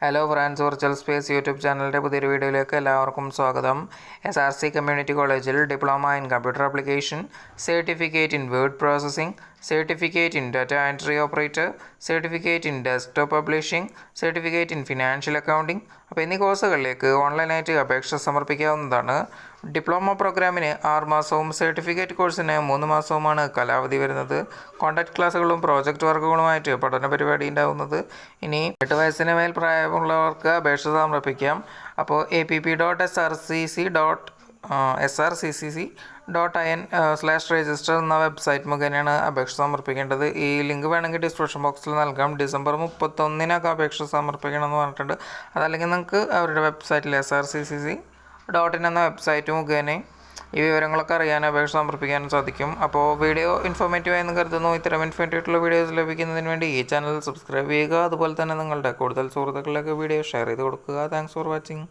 Hello friends, virtual space YouTube ചാനലിൻ്റെ പുതിയൊരു വീഡിയോയിലേക്ക് എല്ലാവർക്കും സ്വാഗതം. SRC കമ്മ്യൂണിറ്റി കോളേജിൽ diploma in computer application, certificate in word processing, certificate in data entry operator, certificate in desktop publishing, certificate in financial accounting എന്നീ കോഴ്സുകളിലേക്ക് ഓൺലൈനായിട്ട് അപേക്ഷ സമർപ്പിക്കാവുന്നതാണ്. ഡിപ്ലോമ പ്രോഗ്രാമിന് 6 മാസവും സർട്ടിഫിക്കറ്റ് കോഴ്സിന് 3 മാസവുമാണ് കാലാവധി വരുന്നത്. കോൺടാക്ട് ക്ലാസ്സുകളും പ്രോജക്റ്റ് വർക്കുകളുമായിട്ട് പഠന പരിപാടി ഉണ്ടാവുന്നത്. ഇനി 8 വയസ്സിന് മേൽ പ്രായമുള്ളവർക്ക് അപേക്ഷ സമർപ്പിക്കാം. അപ്പോൾ app.srccc.in/register എന്ന വെബ്സൈറ്റ് മുഖേനയാണ് അപേക്ഷ സമർപ്പിക്കേണ്ടത്. ഈ ലിങ്ക് വേണമെങ്കിൽ ഡിസ്ക്രിപ്ഷൻ ബോക്സിൽ നൽകാം. ഡിസംബർ 31 അപേക്ഷ സമർപ്പിക്കണമെന്ന് പറഞ്ഞിട്ടുണ്ട്. അതല്ലെങ്കിൽ നിങ്ങൾക്ക് അവരുടെ വെബ്സൈറ്റിൽ srccc.in എന്ന വെബ്സൈറ്റ് മുഖേന ഈ വിവരങ്ങളൊക്കെ അറിയാൻ അപേക്ഷ സമർപ്പിക്കാനും സാധിക്കും. അപ്പോൾ വീഡിയോ ഇൻഫോർമേറ്റീവ് ആയെന്ന് കരുതുന്നു. ഇത്തരം ഇൻഫോർമേറ്റീവായിട്ടുള്ള വീഡിയോസ് ലഭിക്കുന്നതിന് വേണ്ടി ഈ ചാനൽ സബ്സ്ക്രൈബ് ചെയ്യുക. അതുപോലെ തന്നെ നിങ്ങളുടെ കൂടുതൽ സുഹൃത്തുക്കളിലേക്ക് വീഡിയോ ഷെയർ ചെയ്ത് കൊടുക്കുക. Thanks for watching.